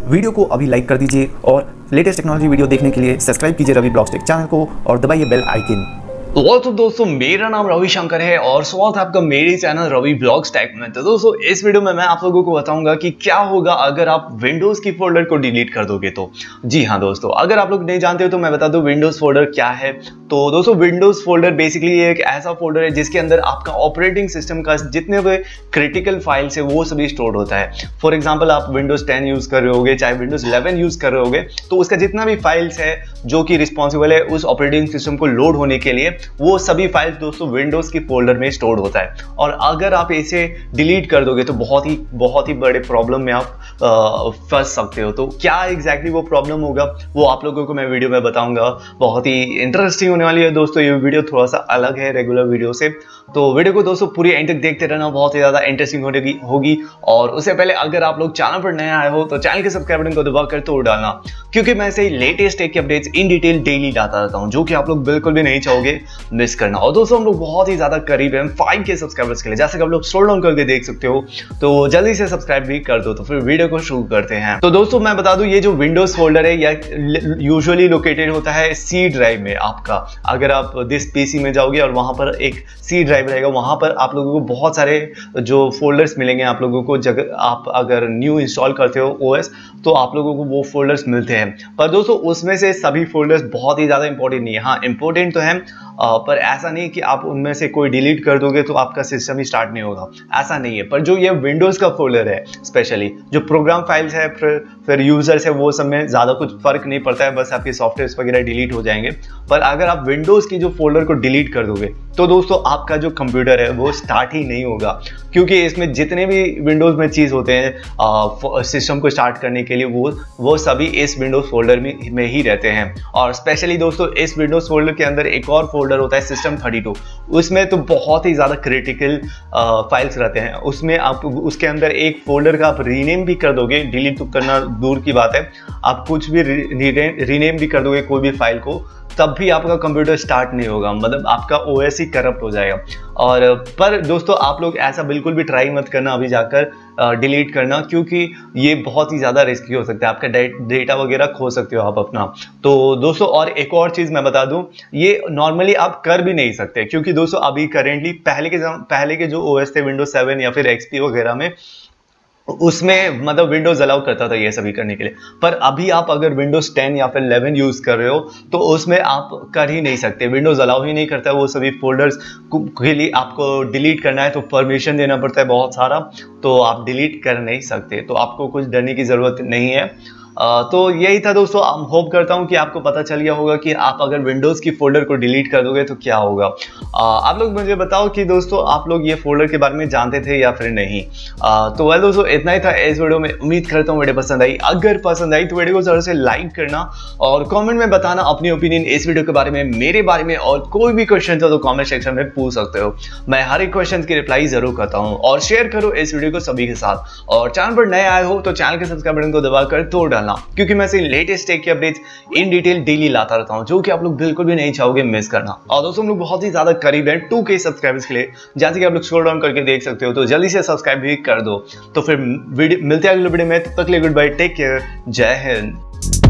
Video को अभी like कर दीजिए और लेटेस्ट टेक्नोलॉजी वीडियो देखने के लिए सब्सक्राइब कीजिए रवि ब्लॉग्स टेक चैनल को और दबाइए बेल आइकन। तो दोस्तों मेरा नाम रवि शंकर है और स्वागत है आपका मेरे चैनल रवि ब्लॉग्स टेक में। तो दोस्तों इस वीडियो में मैं आप लोगों को बताऊंगा कि क्या होगा अगर आप विंडोज की फोल्डर को डिलीट कर दोगे तो। जी हाँ दोस्तों, अगर आप लोग नहीं जानते हो तो मैं बता दूं विंडोज फोल्डर क्या है। तो दोस्तों विंडोज फोल्डर बेसिकली एक ऐसा फोल्डर है जिसके अंदर आपका ऑपरेटिंग सिस्टम का जितने भी क्रिटिकल फाइल्स है वो सभी स्टोर होता है। फॉर एग्जाम्पल आप विंडोज 10 यूज कर रहे होगे, चाहे विंडोज 11 यूज कर रहे होगे, तो उसका जितना भी फाइल्स है जो कि रिस्पॉन्सिबल है उस ऑपरेटिंग सिस्टम को लोड होने के लिए, वो सभी फाइल्स दोस्तों विंडोज की फोल्डर में स्टोर होता है। और अगर आप इसे डिलीट कर दोगे तो बहुत ही बड़े प्रॉब्लम में आप फंस सकते हो। तो क्या एग्जैक्टली वो प्रॉब्लम होगा वो आप लोगों को मैं वीडियो में बताऊंगा। बहुत ही इंटरेस्टिंग होने वाली है दोस्तों ये वीडियो, थोड़ा सा अलग है रेगुलर वीडियो से। तो वीडियो को दोस्तों पूरी एंड तक देखते रहना, बहुत ही ज्यादा इंटरेस्टिंग होगी। और उससे पहले अगर आप लोग चैनल पर नए आए हो तो चैनल के सब्सक्राइब बटन को दबाकर तोड़ डालना, क्योंकि मैं ऐसे latest tech updates in detail daily लाता रहता हूं जो कि आप लोग बिल्कुल भी नहीं चाहोगे मिस करना। और दोस्तों हम लोग बहुत ही ज्यादा करीब हैं 5K सब्सक्राइबर्स के लिए, जैसे कि आप लोग स्क्रॉल डाउन करके देख सकते हो। तो जल्दी से सब्सक्राइब भी कर दो। तो फिर वीडियो को शुरू करते हैं। तो दोस्तों मैं बता दूं ये जो विंडोज फोल्डर है यह यूजुअली लोकेटेड होता है सी ड्राइव में आपका। अगर आप दिस पीसी में जाओगे और वहां पर एक सी ड्राइव रहेगा, वहां पर आप लोगों को बहुत सारे जो फोल्डर्स मिलेंगे आप लोगों को। आप अगर न्यू इंस्टॉल करते हो ओएस तो आप लोगों को वो फोल्डर्स मिलते हैं। पर दोस्तों उसमें से सभी फोल्डर्स बहुत ही ज्यादा इंपॉर्टेंट नहीं है। हाँ इंपॉर्टेंट तो है, पर ऐसा नहीं कि आप उनमें से कोई डिलीट कर दोगे तो आपका सिस्टम ही स्टार्ट नहीं होगा, ऐसा नहीं है। पर जो ये विंडोज का फोल्डर है, स्पेशली जो प्रोग्राम फाइल्स है फिर यूजर्स है, वो सब में ज्यादा कुछ फर्क नहीं पड़ता है, बस आपके सॉफ्टवेयर वगैरह डिलीट हो जाएंगे। पर अगर आप विंडोज की जो फोल्डर को डिलीट कर दोगे तो दोस्तों आपका जो कंप्यूटर है वो स्टार्ट ही नहीं होगा, क्योंकि इसमें जितने भी विंडोज में चीज होते हैं सिस्टम को स्टार्ट करने के लिए वो सभी इस विंडोज फोल्डर में ही रहते हैं। और स्पेशली दोस्तों इस विंडोज फोल्डर के अंदर एक और फोल्डर होता है सिस्टम 32, उसमें तो बहुत ही ज्यादा क्रिटिकल फाइल्स रहते हैं। उसमें आप उसके अंदर एक फोल्डर का आप रीनेम भी कर दोगे, डिलीट तो करना दूर की बात है, आप कुछ भी रीनेम भी कर दोगे कोई भी फाइल को, तब भी आपका कंप्यूटर स्टार्ट नहीं होगा, मतलब आपका ओएस ही करप्ट हो जाएगा। और पर दोस्तों आप लोग ऐसा बिल्कुल भी ट्राई मत करना अभी जाकर डिलीट करना, क्योंकि ये बहुत ही ज़्यादा रिस्की हो सकता है, आपका डेटा वगैरह खो सकते हो आप अपना। तो दोस्तों और एक और चीज़ मैं बता दूं, ये नॉर्मली आप कर भी नहीं सकते, क्योंकि दोस्तों अभी करेंटली पहले के जो ओएस थे विंडोज 7 या फिर एक्सपी वगैरह में, उसमें मतलब विंडोज अलाउ करता था ये सभी करने के लिए। पर अभी आप अगर विंडोज 10 या फिर 11 यूज कर रहे हो तो उसमें आप कर ही नहीं सकते, विंडोज अलाउ ही नहीं करता है वो सभी फोल्डर्स के लिए। आपको डिलीट करना है तो परमिशन देना पड़ता है बहुत सारा, तो आप डिलीट कर नहीं सकते। तो आपको कुछ डरने की जरूरत नहीं है। तो यही था दोस्तों, होप करता हूं कि आपको पता चल गया होगा कि आप अगर विंडोज की फोल्डर को डिलीट कर दोगे तो क्या होगा। आप लोग मुझे बताओ कि दोस्तों आप लोग ये फोल्डर के बारे में जानते थे या फिर नहीं। तो वेल दोस्तों इतना ही था इस वीडियो में। उम्मीद करता हूँ वीडियो पसंद आई। अगर पसंद आई तो वीडियो को जरूर से लाइक करना और कॉमेंट में बताना अपनी ओपिनियन इस वीडियो के बारे में, मेरे बारे में। और कोई भी क्वेश्चन हो तो कॉमेंट सेक्शन में पूछ सकते हो, मैं हर एक क्वेश्चन की रिप्लाई जरूर करता हूँ। और शेयर करो इस वीडियो को सभी के साथ। और चैनल पर नए आए हो तो चैनल के सब्सक्राइब बटन को दबाकर तोड़ डालना, क्योंकि मैं लेटेस्ट टेक के अपडेट्स इन डिटेल डेली लाता रहता हूं जो कि आप लोग बिल्कुल भी नहीं चाहोगे मिस करना। और दोस्तों हम लोग बहुत ही ज्यादा करीब हैं 2K सब्सक्राइबर्स के लिए, जैसे कि आप लोग स्क्रॉल डाउन करके देख सकते हो। तो जल्दी से सब्सक्राइब भी कर दो। तो फिर मिलते हैं अगले वीडियो में, तब तक के लिए गुड बाय, टेक केयर, जय हिंद।